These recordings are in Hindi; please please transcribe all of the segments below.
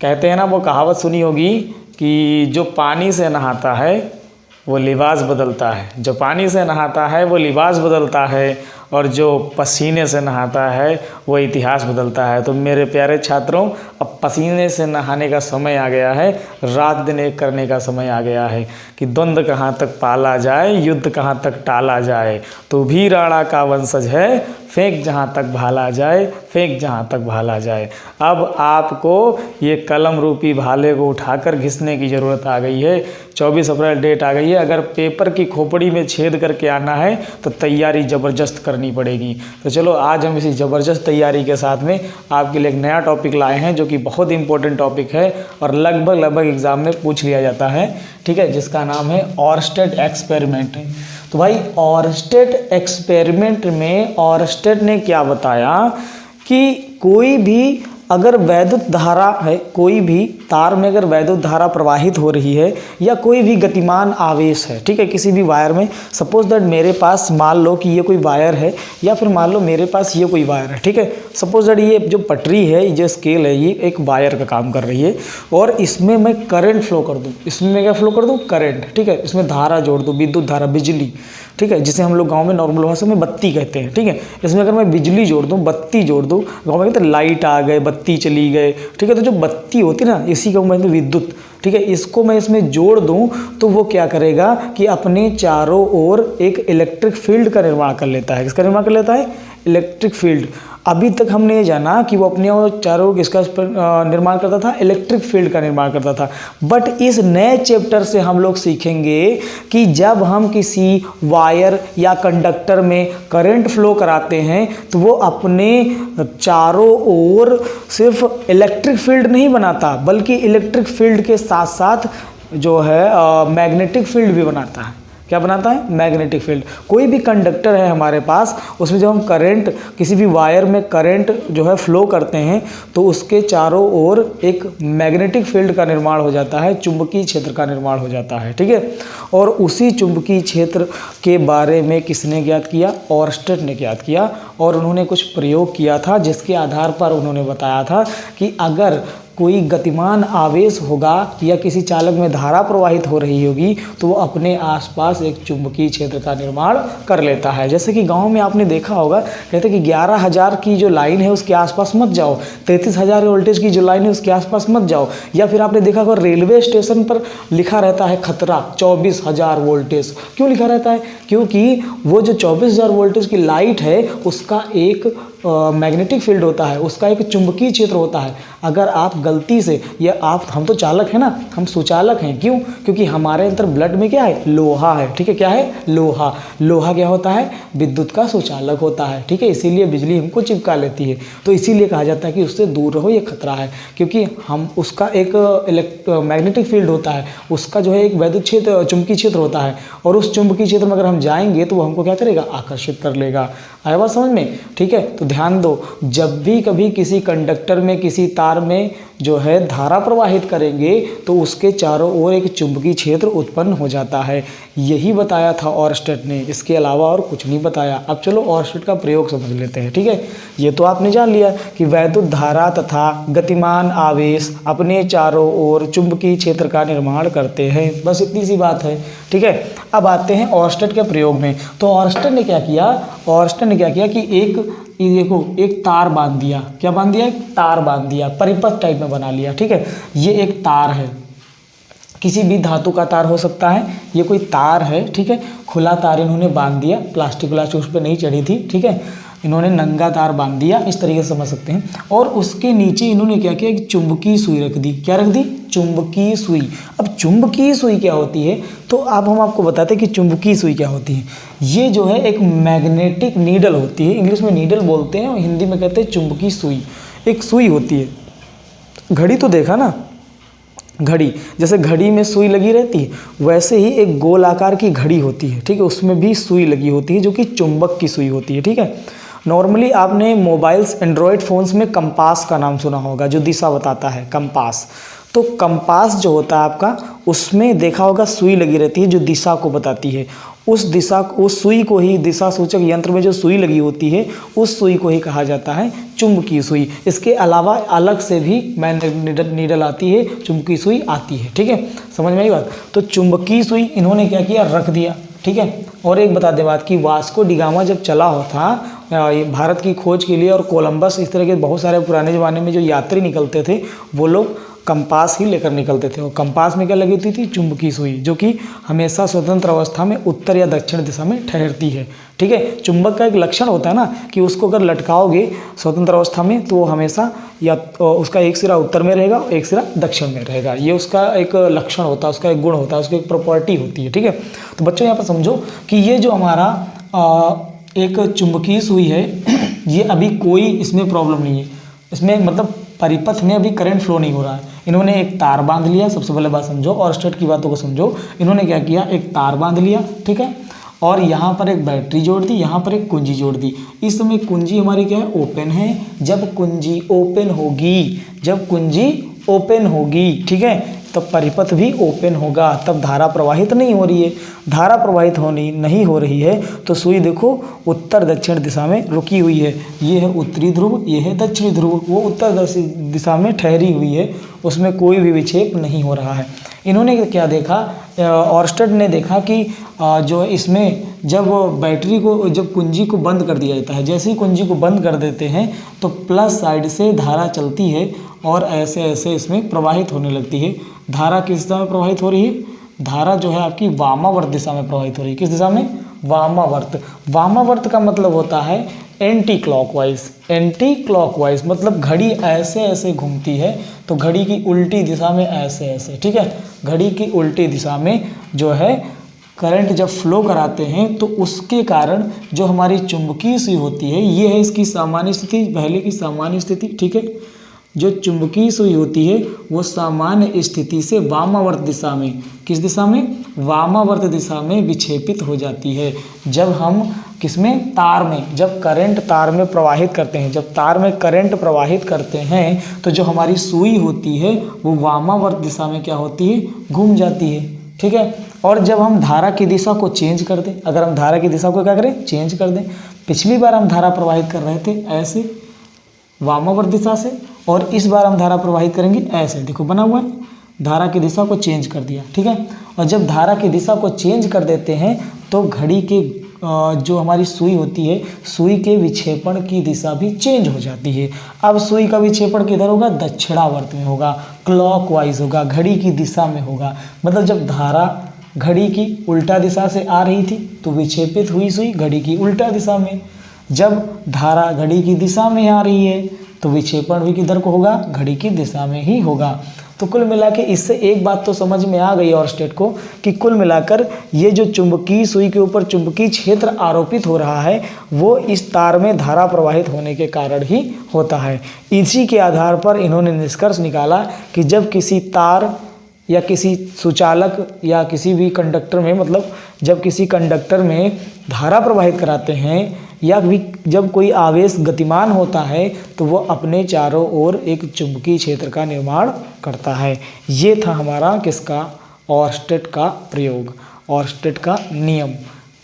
कहते हैं ना, वो कहावत सुनी होगी कि जो पानी से नहाता है वो लिबास बदलता है, जो पानी से नहाता है वो लिबास बदलता है, और जो पसीने से नहाता है वो इतिहास बदलता है। तो मेरे प्यारे छात्रों, अब पसीने से नहाने का समय आ गया है, रात दिन एक करने का समय आ गया है कि द्वंद्व कहाँ तक पाला जाए, युद्ध कहाँ तक टाला जाए। तो भी राणा का वंशज है, फेंक जहाँ तक भाला जाए, फेंक जहाँ तक भाला जाए। अब आपको ये कलम रूपी भाले को उठाकर घिसने की ज़रूरत आ गई है। 24 अप्रैल डेट आ गई है। अगर पेपर की खोपड़ी में छेद करके आना है तो तैयारी ज़बरदस्त करनी पड़ेगी। तो चलो आज हम इसी ज़बरदस्त तैयारी के साथ में आपके लिए एक नया टॉपिक लाए हैं, जो कि बहुत इंपॉर्टेंट टॉपिक है और लगभग एग्ज़ाम में पूछ लिया जाता है, ठीक है, जिसका नाम है ऑरस्टेड एक्सपेरिमेंट। तो भाई ऑरस्टेड एक्सपेरिमेंट में ऑरस्टेड ने क्या बताया कि कोई भी अगर वैद्युत धारा है, कोई भी तार में अगर वैद्युत धारा प्रवाहित हो रही है या कोई भी गतिमान आवेश है, ठीक है, किसी भी वायर में, सपोज दैट मेरे पास मान लो कि ये कोई वायर है या फिर मान लो मेरे पास ये कोई वायर है, ठीक है, सपोज दैट ये जो पटरी है, जो स्केल है, ये एक वायर का काम कर रही है और इसमें मैं करंट फ्लो कर दूँ, इसमें मैं क्या फ्लो कर दूँ, करंट, ठीक है, इसमें धारा जोड़ दूँ, विद्युत धारा, बिजली, ठीक है, जिसे हम लोग गांव में नॉर्मल भाषा में बत्ती कहते हैं, ठीक है। इसमें अगर मैं बिजली जोड़ दूं, बत्ती जोड़ दूं, गांव में कहते हैं लाइट आ गए, बत्ती चली गए, ठीक है, तो जो बत्ती होती है ना, इसी को मैं विद्युत, ठीक है, इसको मैं इसमें जोड़ दूं तो वो क्या करेगा कि अपने चारों ओर एक इलेक्ट्रिक फील्ड का निर्माण कर लेता है। किसका निर्माण कर लेता है? Electric field. अभी तक हमने ये जाना कि वो अपने चारों किसका निर्माण करता था, इलेक्ट्रिक फील्ड का निर्माण करता था। बट इस नए चैप्टर से हम लोग सीखेंगे कि जब हम किसी वायर या कंडक्टर में करंट फ्लो कराते हैं तो वो अपने चारों ओर सिर्फ इलेक्ट्रिक फील्ड नहीं बनाता, बल्कि इलेक्ट्रिक फील्ड के साथ साथ जो है मैग्नेटिक फील्ड भी बनाता है। क्या बनाता है? Magnetic field. कोई भी कंडक्टर है हमारे पास, उसमें जब हम करंट, किसी भी वायर में करंट जो है फ्लो करते हैं तो उसके चारों ओर एक मैग्नेटिक फील्ड का निर्माण हो जाता है, चुंबकीय क्षेत्र का निर्माण हो जाता है, ठीक है। और उसी चुंबकीय क्षेत्र के बारे में किसने ज्ञात किया? ऑरस्टेड ने ज्ञात किया और उन्होंने कुछ प्रयोग किया था जिसके आधार पर उन्होंने बताया था कि अगर कोई गतिमान आवेश होगा या किसी चालक में धारा प्रवाहित हो रही होगी तो वो अपने आसपास एक चुंबकीय क्षेत्र का निर्माण कर लेता है। जैसे कि गांव में आपने देखा होगा, कहते हैं कि 11,000 की जो लाइन है उसके आसपास मत जाओ, 33,000 वोल्टेज की जो लाइन है उसके आसपास मत जाओ। या फिर आपने देखा होगा रेलवे स्टेशन पर लिखा रहता है खतरा 24,000 वोल्टेज। क्यों लिखा रहता है? क्योंकि वो जो 24,000 वोल्टेज की लाइट है उसका एक मैग्नेटिक फील्ड होता है, उसका एक चुंबकीय क्षेत्र होता है। अगर आप गलती से, या हम तो चालक हैं ना, हम सुचालक हैं, क्यों? क्योंकि हमारे अंदर ब्लड में क्या है? लोहा है, ठीक है। क्या है? लोहा। लोहा क्या होता है? विद्युत का सुचालक होता है, ठीक है। इसीलिए बिजली हमको चिपका लेती है। तो इसीलिए कहा जाता है कि उससे दूर रहो, ये खतरा है, क्योंकि हम उसका एक मैग्नेटिक फील्ड होता है, उसका जो है एक वैद्युत क्षेत्र, चुंबकीय क्षेत्र होता है, और उस चुंबकीय क्षेत्र में अगर हम जाएंगे तो वो हमको क्या करेगा? आकर्षित कर लेगा। आया बात समझ में? ठीक है। तो ध्यान दो, जब भी कभी किसी कंडक्टर में, किसी तार में जो है धारा प्रवाहित करेंगे तो उसके चारों ओर एक चुंबकीय क्षेत्र उत्पन्न हो जाता है। यही बताया था ऑरस्टेड ने, इसके अलावा और कुछ नहीं बताया। अब चलो ऑरस्टेड का प्रयोग समझ लेते हैं, ठीक है। ये तो आपने जान लिया कि वैद्युत धारा तथा गतिमान आवेश अपने चारों ओर चुंबकीय क्षेत्र का निर्माण करते हैं, बस इतनी सी बात है, ठीक है। अब आते हैं ऑरस्टेड के प्रयोग में। तो ऑरस्टेड ने क्या किया? ऑरस्टेड ने क्या किया कि ये देखो, एक तार बांध दिया। क्या बांध दिया? एक तार बांध दिया, परिपथ टाइप में बना लिया, ठीक है। ये एक तार है, किसी भी धातु का तार हो सकता है, ये कोई तार है, ठीक है। खुला तार इन्होंने बांध दिया, प्लास्टिक उस पर नहीं चढ़ी थी, ठीक है। इन्होंने नंगा तार बांध दिया, इस तरीके से समझ सकते हैं। और उसके नीचे इन्होंने क्या किया? एक चुंबकीय सुई रख दी। क्या रख दी? चुंबकीय सुई। अब चुंबकीय सुई क्या होती है? तो अब हम आपको बताते हैं कि चुंबकीय सुई क्या होती है। ये जो है एक मैग्नेटिक नीडल होती है, इंग्लिश में नीडल बोलते हैं और हिंदी में कहते हैं चुंबकीय सुई। एक सुई होती है, घड़ी तो देखा ना, घड़ी, जैसे घड़ी में सुई लगी रहती है, वैसे ही एक गोल आकार की घड़ी होती है, ठीक है, उसमें भी सुई लगी होती है जो कि चुंबक की सुई होती है, ठीक है। नॉर्मली आपने मोबाइल्स, एंड्रॉयड फ़ोन्स में कंपास का नाम सुना होगा, जो दिशा बताता है, कंपास। तो कंपास जो होता है आपका, उसमें देखा होगा सुई लगी रहती है जो दिशा को बताती है। उस सुई को ही, दिशा सूचक यंत्र में जो सुई लगी होती है उस सुई को ही कहा जाता है चुंबकीय सुई। इसके अलावा अलग से भी मैग्नेटिक नीडल आती है, चुंबकीय सुई आती है। ठीक है, समझ में आई बात। तो चुंबकीय सुई इन्होंने क्या किया, रख दिया। ठीक है, और एक बता दें बात कि वास्को डी गामा जब चला हो था भारत की खोज के लिए, और कोलंबस, इस तरह के बहुत सारे पुराने ज़माने में जो यात्री निकलते थे वो लोग कंपास ही लेकर निकलते थे। और कंपास में क्या लगी होती थी, चुंबकीय सुई, जो कि हमेशा स्वतंत्र अवस्था में उत्तर या दक्षिण दिशा में ठहरती है। ठीक है, चुंबक का एक लक्षण होता है ना कि उसको अगर लटकाओगे स्वतंत्र अवस्था में तो वो हमेशा या उसका एक सिरा उत्तर में रहेगा, एक सिरा दक्षिण में रहेगा। ये उसका एक लक्षण होता है, उसका एक गुण होता है, उसकी एक प्रॉपर्टी होती है। ठीक है, तो बच्चों यहाँ पर समझो कि ये जो हमारा एक चुंबकीय सुई है, ये अभी कोई इसमें प्रॉब्लम नहीं है, इसमें मतलब परिपथ में अभी करंट फ्लो नहीं हो रहा है। इन्होंने एक तार बांध लिया, सबसे पहले बात समझो, और स्टेट की बातों को समझो। इन्होंने क्या किया, एक तार बांध लिया, ठीक है, और यहाँ पर एक बैटरी जोड़ दी, यहाँ पर एक कुंजी जोड़ दी। इस समय कुंजी हमारी क्या है, ओपन है। जब कुंजी ओपन होगी, जब कुंजी ओपन होगी, ठीक है, तब परिपथ भी ओपन होगा, तब धारा प्रवाहित नहीं हो रही है। धारा प्रवाहित होनी नहीं हो रही है तो सुई देखो उत्तर दक्षिण दिशा में रुकी हुई है। ये है उत्तरी ध्रुव, ये है दक्षिणी ध्रुव, वो उत्तर दिशा में ठहरी हुई है, उसमें कोई भी विक्षेप नहीं हो रहा है। इन्होंने क्या देखा, ऑर्स्टेड ने देखा कि जो इसमें जब बैटरी को, जब कुंजी को बंद कर दिया जाता है, जैसे ही कुंजी को बंद कर देते हैं तो प्लस साइड से धारा चलती है और ऐसे ऐसे इसमें प्रवाहित होने लगती है। धारा किस दिशा में प्रवाहित हो रही है, धारा जो है आपकी वामावर्त दिशा में प्रवाहित हो रही है। किस दिशा में, वामावर्त। वामावर्त का मतलब होता है एंटी क्लॉकवाइज। एंटी क्लॉकवाइज मतलब घड़ी ऐसे ऐसे घूमती है तो घड़ी की उल्टी दिशा में ऐसे ऐसे, ठीक है, घड़ी की उल्टी दिशा में जो है करंट जब फ्लो कराते हैं तो उसके कारण जो हमारी चुंबकीय सुई होती है, ये है इसकी सामान्य स्थिति, पहले की सामान्य स्थिति। ठीक है, जो चुंबकीय सुई होती है वो सामान्य स्थिति से वामावर्त दिशा में, किस दिशा में, वामावर्त दिशा में विक्षेपित हो जाती है। जब हम किसमें, तार में, जब करंट तार में प्रवाहित करते हैं, जब तार में करंट प्रवाहित करते हैं तो जो हमारी सुई होती है वो वामावर्त दिशा में क्या होती है, घूम जाती है। ठीक है, और जब हम धारा की दिशा को चेंज कर दें, अगर हम धारा की दिशा को क्या करें, चेंज कर दें, पिछली बार हम धारा प्रवाहित कर रहे थे ऐसे वामावर्त दिशा से, और इस बार हम धारा प्रवाहित करेंगे ऐसे, देखो बना हुआ है, धारा की दिशा को चेंज कर दिया। ठीक है, और जब धारा की दिशा को चेंज कर देते हैं तो घड़ी के जो हमारी सुई होती है, सुई के विक्षेपण की दिशा भी चेंज हो जाती है। अब सुई का विक्षेपण किधर होगा, दक्षिणावर्त में होगा, क्लॉकवाइज होगा, घड़ी की दिशा में होगा। मतलब जब धारा घड़ी की उल्टा दिशा से आ रही थी तो विक्षेपित हुई सुई घड़ी की उल्टा दिशा में, जब धारा घड़ी की दिशा में आ रही है तो विक्षेपण भी किधर को होगा, घड़ी की दिशा में ही होगा। तो कुल मिला के इससे एक बात तो समझ में आ गई ऑर्स्टेड को कि कुल मिलाकर ये जो चुंबकीय सुई के ऊपर चुंबकीय क्षेत्र आरोपित हो रहा है वो इस तार में धारा प्रवाहित होने के कारण ही होता है। इसी के आधार पर इन्होंने निष्कर्ष निकाला कि जब किसी तार या किसी सुचालक या किसी भी कंडक्टर में, मतलब जब किसी कंडक्टर में धारा प्रवाहित कराते हैं या भी जब कोई आवेश गतिमान होता है तो वो अपने चारों ओर एक चुंबकीय क्षेत्र का निर्माण करता है। ये था हमारा किसका, ऑर्स्टेड का प्रयोग, ऑर्स्टेड का नियम,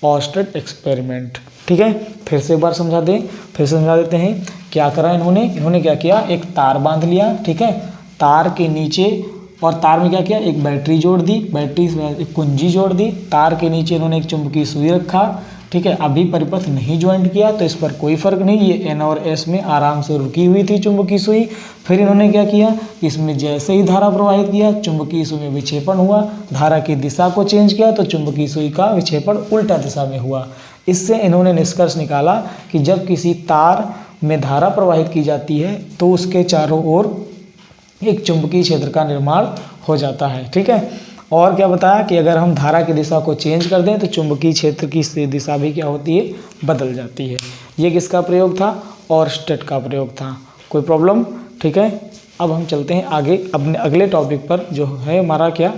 ऑर्स्टेड एक्सपेरिमेंट। ठीक है, फिर से एक बार समझा दें, फिर से समझा देते हैं। क्या करा इन्होंने क्या किया, एक तार बांध लिया, ठीक है, तार के नीचे, और तार में क्या किया, एक बैटरी जोड़ दी, बैटरी में एक कुंजी जोड़ दी, तार के नीचे इन्होंने एक चुंबकीय सुई रखा। ठीक है, अभी परिपथ नहीं ज्वाइंट किया तो इस पर कोई फर्क नहीं, ये एन और एस में आराम से रुकी हुई थी चुंबकीय सुई। फिर इन्होंने क्या किया, इसमें जैसे ही धारा प्रवाहित किया चुंबकीय सुई में विक्षेपण हुआ, धारा की दिशा को चेंज किया तो चुंबकीय सुई का विक्षेपण उल्टा दिशा में हुआ। इससे इन्होंने निष्कर्ष निकाला कि जब किसी तार में धारा प्रवाहित की जाती है तो उसके चारों ओर एक चुंबकीय क्षेत्र का निर्माण हो जाता है। ठीक है, और क्या बताया कि अगर हम धारा की दिशा को चेंज कर दें तो चुंबकीय क्षेत्र की दिशा भी क्या होती है, बदल जाती है। ये किसका प्रयोग था, ऑर्स्टेड का प्रयोग था। कोई प्रॉब्लम, ठीक है। अब हम चलते हैं आगे अपने अगले टॉपिक पर, जो है हमारा क्या,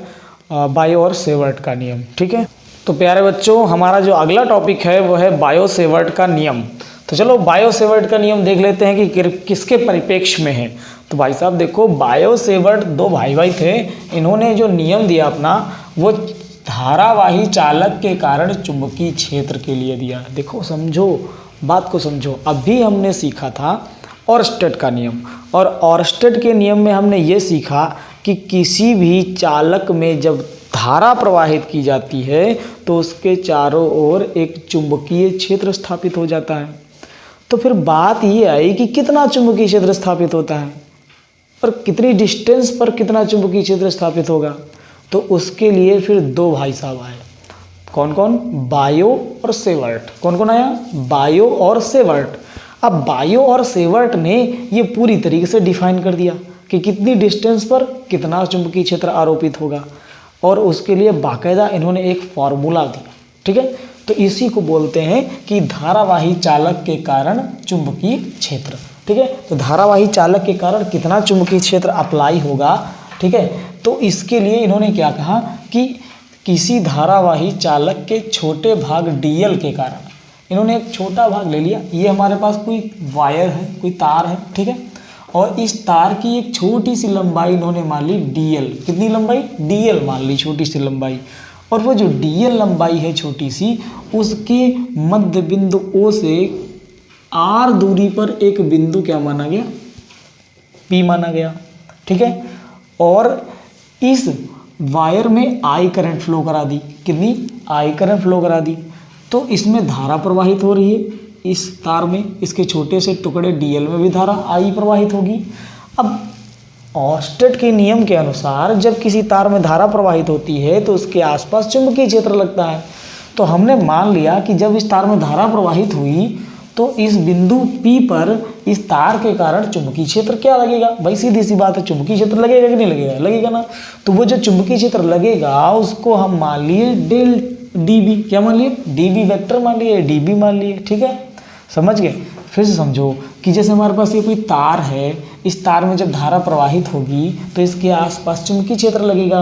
बायो और सेवर्ट का नियम। ठीक है, तो प्यारे बच्चों हमारा जो अगला टॉपिक है वो है बायो सेवर्ट का नियम। तो चलो बायो सेवर्ट का नियम देख लेते हैं कि किसके परिप्रेक्ष्य में है। तो भाई साहब देखो, बायो सेवर्ट दो भाई थे, इन्होंने जो नियम दिया अपना वो धारावाही चालक के कारण चुंबकीय क्षेत्र के लिए दिया। देखो समझो, बात को समझो। अभी हमने सीखा था ओरस्टेड का नियम, और ओरस्टेड के नियम में हमने ये सीखा कि किसी भी चालक में जब धारा प्रवाहित की जाती है तो उसके चारों ओर एक चुंबकीय क्षेत्र स्थापित हो जाता है। तो फिर बात ये आई कि कितना चुंबकीय क्षेत्र स्थापित होता है और कितनी डिस्टेंस पर कितना चुंबकीय क्षेत्र स्थापित होगा। तो उसके लिए फिर दो भाई साहब आए। कौन कौन? बायो और सेवर्ट। कौन कौन आया? बायो और सेवर्ट। अब बायो और सेवर्ट ने ये पूरी तरीके से डिफाइन कर दिया कि कितनी डिस्टेंस पर कितना चुंबकीय क्षेत्र आरोपित होगा, और उसके लिए बाकायदा इन्होंने एक फॉर्मूला दिया। ठीक है, तो इसी को बोलते हैं कि धारावाही चालक के कारण चुंबकीय क्षेत्र। ठीक है, तो धारावाही चालक के कारण कितना चुंबकीय क्षेत्र अप्लाई होगा। ठीक है, तो इसके लिए इन्होंने क्या कहा कि किसी धारावाही चालक के छोटे भाग डीएल के कारण, इन्होंने एक छोटा भाग ले लिया। ये हमारे पास कोई वायर है, कोई तार है। ठीक है, और इस तार की एक छोटी सी लंबाई इन्होंने मान ली डीएल। कितनी लंबाई? डीएल मान ली, छोटी सी लंबाई। और वो जो डीएल लंबाई है छोटी सी, उसके मध्य बिंदु ओ से आर दूरी पर एक बिंदु क्या माना गया? पी माना गया। ठीक है, और इस वायर में आई करंट फ्लो करा दी। कितनी? आई करंट फ्लो करा दी। तो इसमें धारा प्रवाहित हो रही है, इस तार में, इसके छोटे से टुकड़े डीएल में भी धारा आई प्रवाहित होगी। अब ओरस्टेड के नियम के अनुसार जब किसी तार में धारा प्रवाहित होती है तो उसके आसपास चुंबकीय क्षेत्र लगता है। तो हमने मान लिया कि जब इस तार में धारा प्रवाहित हुई तो इस बिंदु P पर इस तार के कारण चुंबकीय क्षेत्र क्या लगेगा? भाई सीधी सी बात है, चुंबकीय क्षेत्र लगेगा कि नहीं लगेगा? लगेगा ना। तो वो जो चुंबकीय क्षेत्र लगेगा उसको हम मान लिए डेल डीबी। क्या मान लिए? डीबी वेक्टर मान लिए, डीबी मान लिए। ठीक है, समझ गए? फिर से समझो कि जैसे हमारे पास ये कोई तार है, इस तार में जब धारा प्रवाहित होगी तो इसके आसपास चुंबकीय क्षेत्र लगेगा।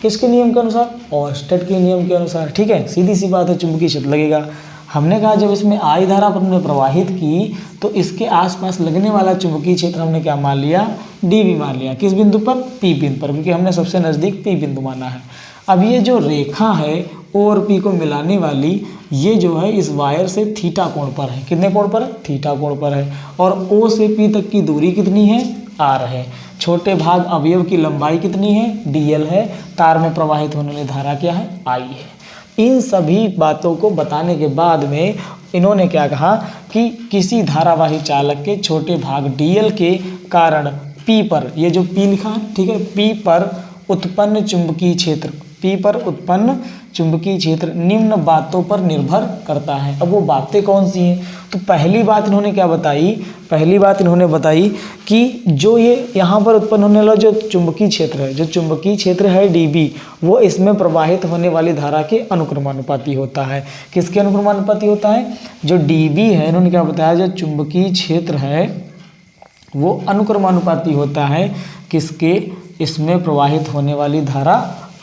किसके नियम के अनुसार? ओरस्टेड के नियम के अनुसार। ठीक है, सीधी सी बात है, चुंबकीय क्षेत्र लगेगा। हमने कहा जब इसमें आई धारा हमने प्रवाहित की तो इसके आसपास लगने वाला चुंबकीय क्षेत्र हमने क्या मान लिया? डीबी मान लिया। किस बिंदु पर? पी बिंदु पर, क्योंकि हमने सबसे नज़दीक पी बिंदु माना है। अब ये जो रेखा है ओ और पी को मिलाने वाली, ये जो है इस वायर से थीटा कोण पर है। कितने कोण पर? थीटा कोण पर है। और ओ से पी तक की दूरी कितनी है? आर है। छोटे भाग अवयव की लंबाई कितनी है? डीएल है। तार में प्रवाहित होने वाली धारा क्या है? आई है। इन सभी बातों को बताने के बाद में इन्होंने क्या कहा कि किसी धारावाही चालक के छोटे भाग डीएल के कारण पी पर, ये जो पी लिखा है, ठीक है, पी पर उत्पन्न चुंबकीय क्षेत्र, पी पर उत्पन्न चुंबकीय क्षेत्र निम्न बातों पर निर्भर करता है। अब वो बातें कौन सी हैं? तो पहली बात इन्होंने क्या बताई? पहली बात इन्होंने बताई कि जो ये यहाँ पर उत्पन्न होने वाला जो चुंबकीय क्षेत्र है, जो चुंबकीय क्षेत्र है डीबी, वो इसमें प्रवाहित होने वाली धारा के अनुक्रमानुपाती होता है। किसके अनुक्रमानुपाती होता है? जो डीबी है, इन्होंने क्या बताया, जो चुंबकीय क्षेत्र है वो अनुक्रमानुपाती होता है किसके? इसमें प्रवाहित होने वाली धारा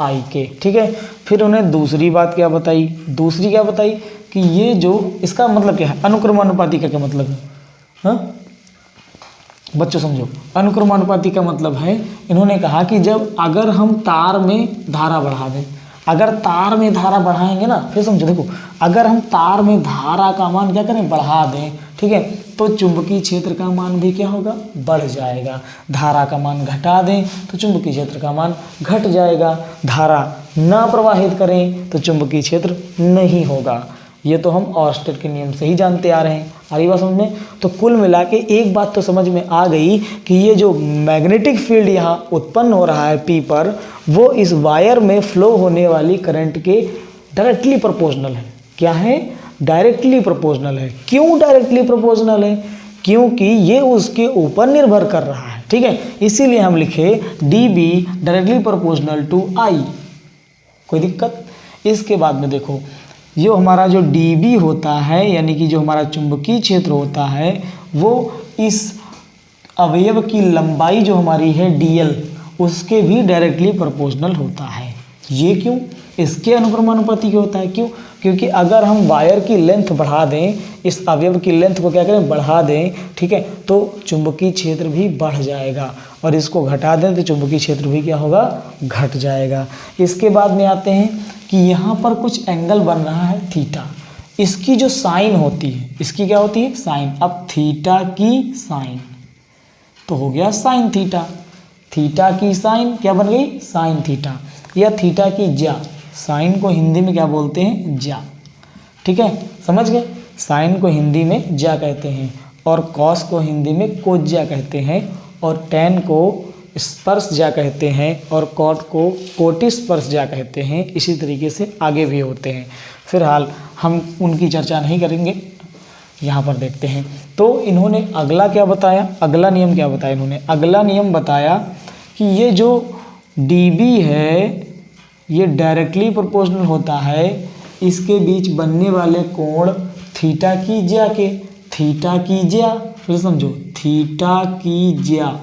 आई के। ठीक है, फिर उन्हें दूसरी बात क्या बताई? दूसरी क्या बताई कि ये जो, इसका मतलब क्या है? अनुक्रमानुपाती का क्या मतलब है? हाँ बच्चों समझो, अनुक्रमानुपाती का मतलब है, इन्होंने कहा कि जब अगर हम तार में धारा बढ़ा दें, अगर तार में धारा बढ़ाएंगे ना, फिर समझो, देखो अगर हम तार में धारा का मान क्या करें? बढ़ा दें, ठीक है, तो चुंबकीय क्षेत्र का मान भी क्या होगा? बढ़ जाएगा। धारा का मान घटा दें तो चुंबकीय क्षेत्र का मान घट जाएगा। धारा ना प्रवाहित करें तो चुंबकीय क्षेत्र नहीं होगा। ये तो हम ओरस्टेड के नियम से ही जानते आ रहे हैं। आ रही बात समझ में? तो कुल मिला के एक बात तो समझ में आ गई कि ये जो मैग्नेटिक फील्ड यहाँ उत्पन्न हो रहा है पी पर, वो इस वायर में फ्लो होने वाली करंट के डायरेक्टली प्रोपोर्शनल है। क्या है? डायरेक्टली प्रोपोर्शनल है। क्यों डायरेक्टली प्रोपोर्शनल है? क्योंकि ये उसके ऊपर निर्भर कर रहा है। ठीक है, इसीलिए हम लिखे D B directly proportional to I. कोई दिक्कत? इसके बाद में देखो, जो हमारा जो डी बी होता है, यानी कि जो हमारा चुंबकीय क्षेत्र होता है, वो इस अवयव की लंबाई जो हमारी है डीएल, उसके भी डायरेक्टली प्रोपोर्शनल होता है। ये क्यों? इसके अनुक्रमानुपाती क्यों होता है? क्यों? क्योंकि अगर हम वायर की लेंथ बढ़ा दें, इस अवयव की लेंथ को क्या करें, बढ़ा दें, ठीक है, तो चुंबकीय क्षेत्र भी बढ़ जाएगा, और इसको घटा दें तो चुंबकीय क्षेत्र भी क्या होगा, घट जाएगा। इसके बाद में आते हैं कि यहाँ पर कुछ एंगल बन रहा है थीटा, इसकी जो साइन होती है, इसकी क्या होती है, साइन। अब थीटा की साइन तो हो गया साइन थीटा, थीटा की साइन क्या बन गई, साइन थीटा, या थीटा की ज्या, साइन को हिंदी में क्या बोलते हैं, ज्या, ठीक है, समझ गए। साइन को हिंदी में ज्या कहते हैं, और कॉस को हिंदी में कोज्या कहते हैं, और टेन को स्पर्श ज्या कहते हैं, और कॉट को कोटि स्पर्श ज्या कहते हैं। इसी तरीके से आगे भी होते हैं, फिलहाल हम उनकी चर्चा नहीं करेंगे। यहाँ पर देखते हैं, तो इन्होंने अगला क्या बताया, अगला नियम क्या बताया इन्होंने, अगला नियम बताया कि ये जो dB है ये डायरेक्टली प्रोपोर्शनल होता है इसके बीच बनने वाले कोण थीटा की ज्या के, थीटा की ज्या, फिर समझो थीटा की ज्या,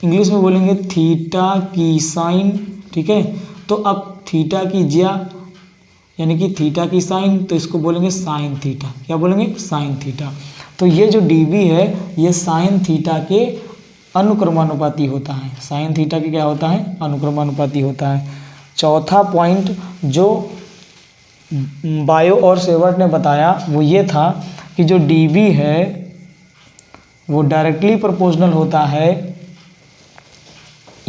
इंग्लिश में बोलेंगे थीटा की साइन, ठीक है। तो अब थीटा की ज्या यानी कि थीटा की साइन, तो इसको बोलेंगे साइन थीटा, क्या बोलेंगे, साइन थीटा। तो ये जो dB है ये साइन थीटा के अनुक्रमानुपाती होता है, साइन थीटा के क्या होता है, अनुक्रमानुपाती होता है। चौथा पॉइंट जो बायो और सेवर्ट ने बताया वो ये था कि जो dB है वो डायरेक्टली प्रोपोर्शनल होता है,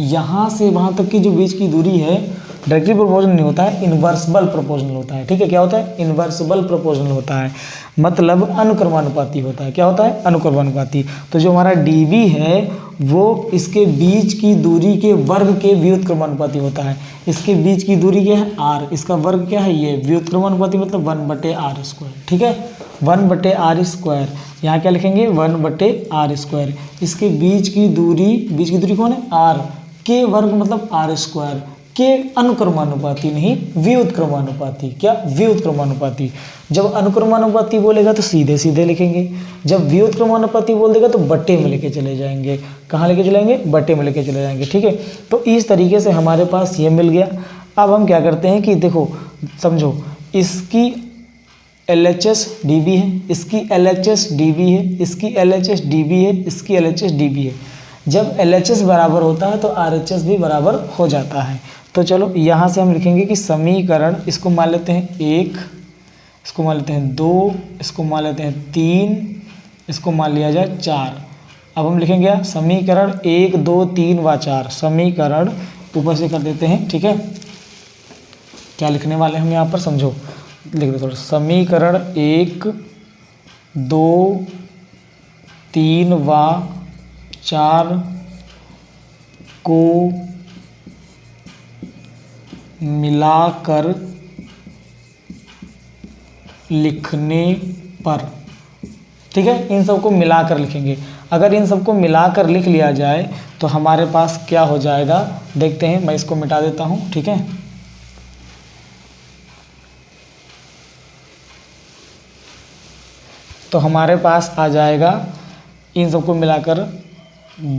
यहाँ से वहाँ तक की जो बीच की दूरी है डायरेक्टली प्रोपोर्शनल नहीं होता है, इन्वर्सिबल प्रोपोर्शनल होता है, ठीक है। क्या होता है, इन्वर्सिबल प्रोपोर्शनल होता है, मतलब अनुक्रमानुपाती होता है। क्या होता है, अनुक्रमानुपाती। तो जो हमारा dB है वो इसके बीच की दूरी के वर्ग के व्युत्क्रमानुपाती होता है। इसके बीच की दूरी क्या है, r, इसका वर्ग क्या है, ये व्युत्क्रमानुपाती, मतलब 1/r², ठीक है, 1/r²। यहाँ क्या लिखेंगे, 1/r²। इसके बीच की दूरी कौन है, r, के वर्ग मतलब r² के अनुक्रमानुपाती, नहीं व्युत्क्रमानुपाती। क्या, व्युत्क्रमानुपाती। जब अनुक्रमानुपाती बोलेगा तो सीधे सीधे लिखेंगे, जब व्युत्क्रमानुपाती बोल देगा तो बट्टे में लेके चले जाएंगे। कहाँ लेके चलेंगे, बट्टे में लेके चले जाएंगे, ठीक है। तो इस तरीके से हमारे पास ये मिल गया। अब हम क्या करते हैं कि देखो समझो, इसकी LHS dB है, इसकी LHS dB है, इसकी LHS dB है, इसकी LHS dB है। जब LHS बराबर होता है तो RHS भी बराबर हो जाता है। तो चलो यहाँ से हम लिखेंगे कि समीकरण, इसको मान लेते हैं 1, इसको मान लेते हैं 2, इसको मान लेते हैं 3, इसको मान लिया जाए 4। अब हम लिखेंगे समीकरण 1, 2, 3 व 4, समीकरण ऊपर से कर देते हैं, ठीक है। क्या लिखने वाले हम यहाँ पर, समझो, लिख दो थोड़ा, समीकरण 1, 2, 3 व 4 को मिलाकर लिखने पर, ठीक है, इन सबको मिलाकर लिखेंगे। अगर इन सबको मिलाकर लिख लिया जाए तो हमारे पास क्या हो जाएगा, देखते हैं। मैं इसको मिटा देता हूँ, ठीक है। तो हमारे पास आ जाएगा इन सबको मिलाकर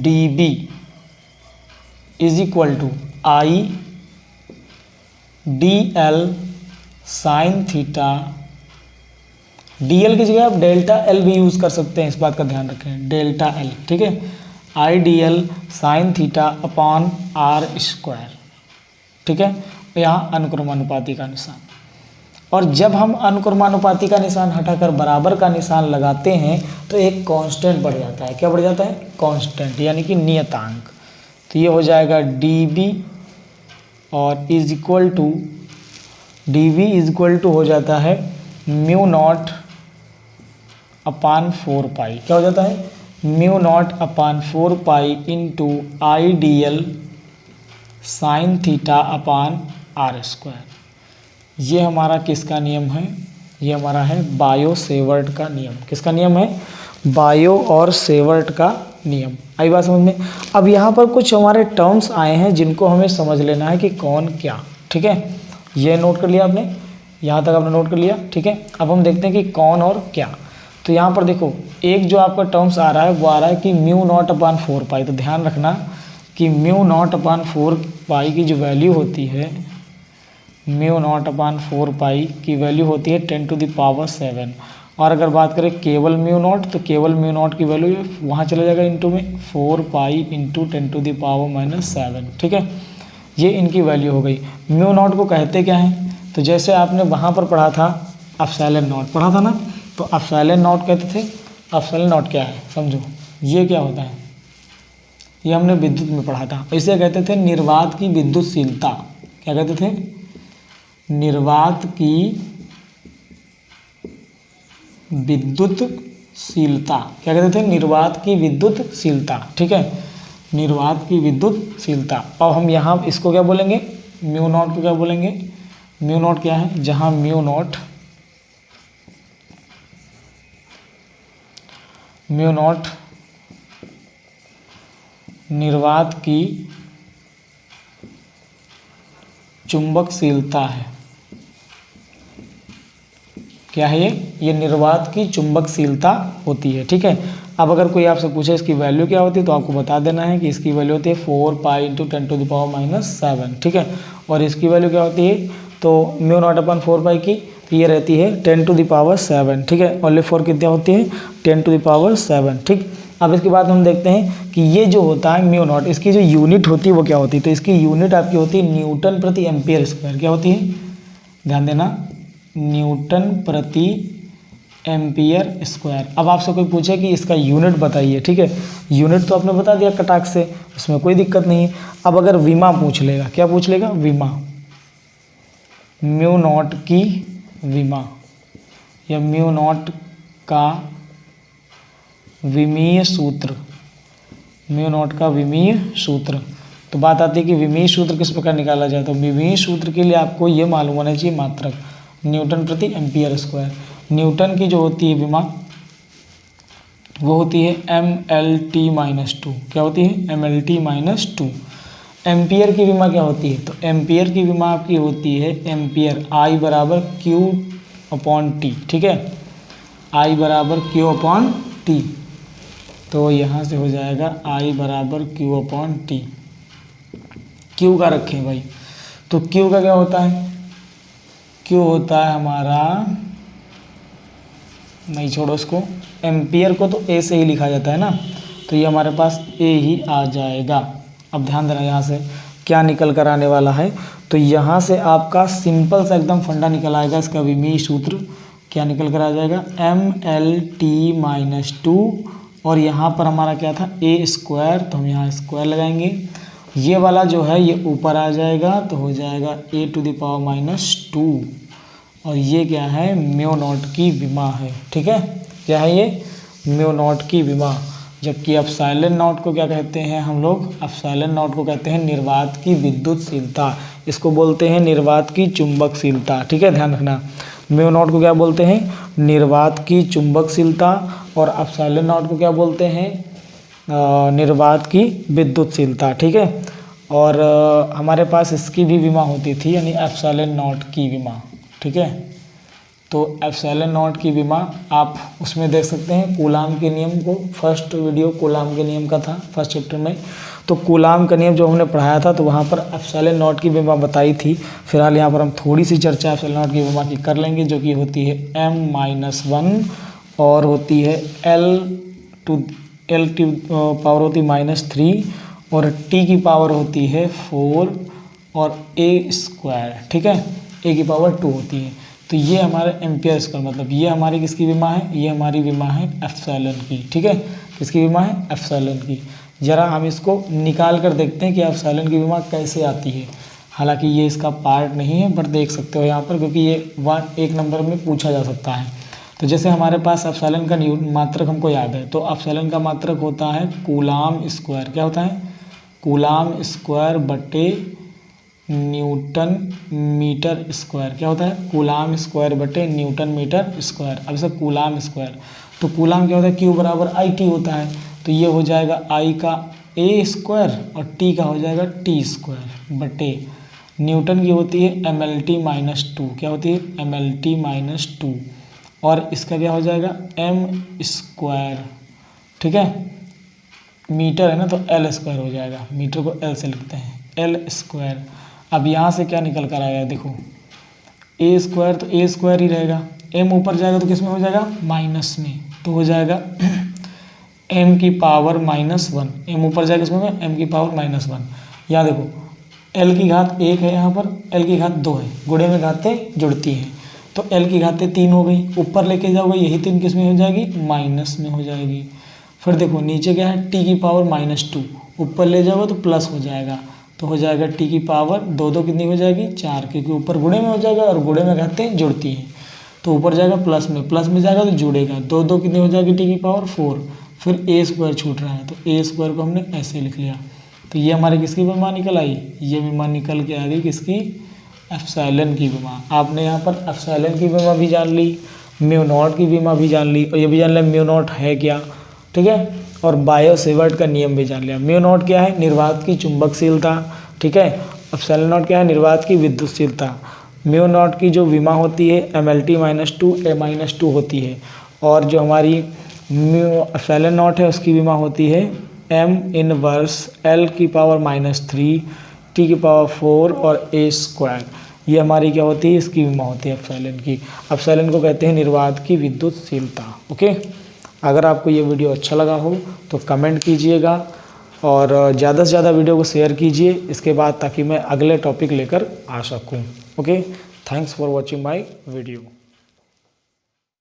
dB = I dl sine theta, dl की जगह आप डेल्टा L भी यूज़ कर सकते हैं, इस बात का ध्यान रखें, डेल्टा L, ठीक है। I dl sine theta upon r², ठीक है। यहाँ अनुक्रमानुपाती का निशान, और जब हम अनुक्रमानुपाती का निशान हटाकर बराबर का निशान लगाते हैं तो एक कांस्टेंट बढ़ जाता है। क्या बढ़ जाता है, कांस्टेंट, यानी कि नियतांक। तो ये हो जाएगा dB और dB हो जाता है μ0/4π। क्या हो जाता है, μ0/4π into I dl sine theta upon r²। ये हमारा किसका नियम है, ये हमारा है बायो सेवर्ट का नियम। किसका नियम है, बायो और सेवर्ट का नियम। आई बात समझ में। अब यहाँ पर कुछ हमारे टर्म्स आए हैं जिनको हमें समझ लेना है कि कौन क्या, ठीक है। ये नोट कर लिया आपने, यहाँ तक आपने नोट कर लिया, ठीक है। अब हम देखते हैं कि कौन और क्या। तो यहाँ पर देखो, एक जो आपका टर्म्स आ रहा है वो आ रहा है कि μ0/4π। तो ध्यान रखना कि μ0/4π की जो वैल्यू होती है म्यू नॉट अपान 4 पाई की वैल्यू होती है 10⁻⁷। और अगर बात करें केवल म्यू नॉट, तो केवल म्यू नॉट की वैल्यू वहाँ चला जाएगा इंटू में 4 पाई इंटू 10⁻⁷। ठीक है, ये इनकी वैल्यू हो गई। म्यू नॉट को कहते क्या हैं, तो जैसे आपने वहाँ पर पढ़ा था एप्सिलॉन नॉट पढ़ा था ना, तो एप्सिलॉन नॉट कहते थे। एप्सिलॉन नॉट क्या है समझो, ये क्या होता है, ये हमने विद्युत में पढ़ा था। इसे कहते थे निर्वात की विद्युतशीलता। क्या कहते थे, निर्वात की विद्युतशीलता। क्या कहते थे, निर्वात की विद्युतशीलता। ठीक है, निर्वात की विद्युतशीलता। और हम यहाँ इसको क्या बोलेंगे, म्यू नॉट को क्या बोलेंगे, म्यू नॉट क्या है, जहाँ म्यू नॉट निर्वात की चुंबकशीलता है। क्या है ये निर्वात की चुंबकशीलता होती है। ठीक है, अब अगर कोई आपसे पूछे इसकी वैल्यू क्या होती है, तो आपको बता देना है कि इसकी वैल्यू होती है 4 पाई इंटू 10⁻⁷। ठीक है, और इसकी वैल्यू क्या होती है, तो म्यू नॉट अपन 4 पाई की, तो ये रहती है 10⁻⁷। ठीक है, ओनली 4 कितना होती है 10⁻⁷। ठीक, अब इसके बाद हम देखते हैं कि ये जो होता है म्यू नॉट, इसकी जो यूनिट होती है वो क्या होती है, तो इसकी यूनिट आपकी होती है न्यूटन प्रति एम्पियर स्क्वायर। क्या होती है, ध्यान देना, न्यूटन प्रति एम्पियर स्क्वायर। अब आपसे कोई पूछे कि इसका यूनिट बताइए, ठीक है, यूनिट तो आपने बता दिया कटाक से, उसमें कोई दिक्कत नहीं है। अब अगर विमा पूछ लेगा, क्या पूछ लेगा, विमा, म्यू नॉट की विमा या म्यू नॉट का विमीय सूत्र, म्यू नॉट का विमीय सूत्र, तो बात आती है कि विमीय सूत्र किस प्रकार निकाला जाए, तो विमीय सूत्र के लिए आपको ये मालूम होना चाहिए मात्रक, न्यूटन प्रति एम्पियर स्क्वायर। न्यूटन की जो होती है विमा वो होती है mLT-2। क्या होती है, mLT-2। एम्पियर की विमा क्या होती है, तो एम्पियर की विमा आपकी होती है एम्पियर I बराबर Q/T। ठीक है, I बराबर Q/T, तो यहाँ से हो जाएगा I बराबर Q/T। Q का रखें भाई, तो Q का क्या होता है, Q होता है हमारा, नहीं छोड़ो इसको, एम्पियर को तो A से ही लिखा जाता है ना, तो ये हमारे पास A ही आ जाएगा। अब ध्यान देना यहाँ से क्या निकल कर आने वाला है, तो यहाँ से आपका सिंपल सा एकदम फंडा निकल आएगा इसका विमीय सूत्र। क्या निकल कर आ जाएगा, mLT-2, और यहाँ पर हमारा क्या था A स्क्वायर, तो हम यहाँ स्क्वायर लगाएंगे। ये वाला जो है ये ऊपर आ जाएगा, तो हो जाएगा A⁻⁻2, और ये क्या है, म्यू नॉट की विमा है। ठीक है, क्या है ये, म्यू नॉट की विमा। जबकि एप्सिलॉन नॉट को क्या कहते हैं हम लोग, एप्सिलॉन नॉट को कहते हैं निर्वात की विद्युतशीलता, इसको बोलते हैं निर्वात की चुंबकशीलता। ठीक है, ध्यान रखना, म्यू नॉट को क्या बोलते हैं, निर्वात की चुंबकशीलता, और एप्सिलॉन नॉट को क्या बोलते हैं, निर्वात की विद्युतशीलता। ठीक है, और हमारे पास इसकी भी विमा होती थी, यानी एप्सिलॉन नॉट की विमा। ठीक है, तो एप्सिलॉन नॉट की विमा आप उसमें देख सकते हैं कूलाम के नियम को, फर्स्ट वीडियो कूलाम के नियम का था फर्स्ट चैप्टर में, तो कूलाम का नियम जो हमने पढ़ाया था, तो वहाँ पर एप्सिलॉन नॉट की विमा बताई थी। फिलहाल यहाँ पर हम थोड़ी सी चर्चा एप्सिलॉन नॉट की विमा की कर लेंगे, जो कि होती है m-1 और होती है L की पावर होती है -3 और T की पावर होती है 4 और A स्क्वायर। ठीक है, A की पावर 2 होती है। तो ये हमारे एम्पियर स्क्वायर, मतलब ये हमारी किसकी विमा है, ये हमारी विमा है एप्सिलॉन की। ठीक है, किसकी विमा है, एप्सिलॉन की। ज़रा हम इसको निकाल कर देखते हैं कि एप्सिलॉन की विमा कैसे आती है। हालांकि ये इसका पार्ट नहीं है, बट देख सकते हो यहाँ पर, क्योंकि ये 1 नंबर में पूछा जा सकता है। तो जैसे हमारे पास एप्सिलॉन का मात्रक हमको याद है, तो एप्सिलॉन का मात्रक होता है कूलाम स्क्वायर। क्या होता है, कूलाम स्क्वायर बटे न्यूटन मीटर स्क्वायर। क्या होता है, कूलाम स्क्वायर बटे न्यूटन मीटर स्क्वायर। अब से कूलाम स्क्वायर, तो कूलाम क्या होता है, Q बराबर IT होता है, तो ये हो जाएगा I का A स्क्वायर और T का हो जाएगा T स्क्वायर बटे न्यूटन की होती है mLT-2। क्या होती है, mLT-2, और इसका क्या हो जाएगा M स्क्वायर। ठीक है, मीटर है ना, तो L स्क्वायर हो जाएगा, मीटर को L से लिखते हैं, L स्क्वायर। अब यहाँ से क्या निकल कर आया, देखो ए स्क्वायर, तो ए स्क्वायर ही रहेगा। एम ऊपर जाएगा तो किस में हो जाएगा, माइनस में, तो हो जाएगा एम की पावर -1। एम ऊपर जाएगा इसमें एम की पावर -1। यहाँ देखो एल की घात 1 है, यहाँ पर एल की घात 2 है, गुणे में घातें जुड़ती हैं, तो एल की घातें 3 हो गई, ऊपर लेके जाओगे यही 3 किस में हो जाएगी, माइनस में हो जाएगी। फिर देखो नीचे क्या है, टी की पावर -2, ऊपर ले जाओगे तो प्लस हो जाएगा, तो हो जाएगा टी की पावर 2 कितनी हो जाएगी, 4, क्योंकि ऊपर गुणे में हो जाएगा और गुणे में घातें जुड़ती हैं, तो ऊपर जाएगा प्लस में जाएगा तो जुड़ेगा, 2 कितनी हो जाएगी, टी की पावर 4। फिर ए स्क्वायर छूट रहा है, तो ए स्क्वायर को हमने ऐसे लिख लिया। तो ये हमारी किसकी विमा निकल आई, ये विमा निकल के आ गई किसकी, एप्सिलॉन की विमा। आपने यहाँ पर एप्सिलॉन की विमा भी जान ली, म्यू नॉट की विमा भी जान ली, और ये भी जान लिया म्यू नॉट है क्या, ठीक है। और बायो-सेवर्ट का नियम भी जान लिया। म्यू नॉट क्या है, निर्वात की चुंबकशीलता, ठीक है। एप्सिलॉन नॉट क्या है, निर्वात की विद्युतशीलता। म्यू नॉट की जो विमा होती है MLT -2 A-2 होती है, और जो हमारी एप्सिलॉन नॉट है उसकी विमा होती है M इनवर्स L की पावर -3 T की पावर 4 और A स्क्वायर। ये हमारी क्या होती है, इसकी विमा होती है एप्सिलॉन की। एप्सिलॉन को कहते हैं निर्वात की विद्युतशीलता। ओके, अगर आपको ये वीडियो अच्छा लगा हो तो कमेंट कीजिएगा, और ज़्यादा से ज़्यादा वीडियो को शेयर कीजिए इसके बाद, ताकि मैं अगले टॉपिक लेकर आ सकूँ। Okay, thanks for watching my video.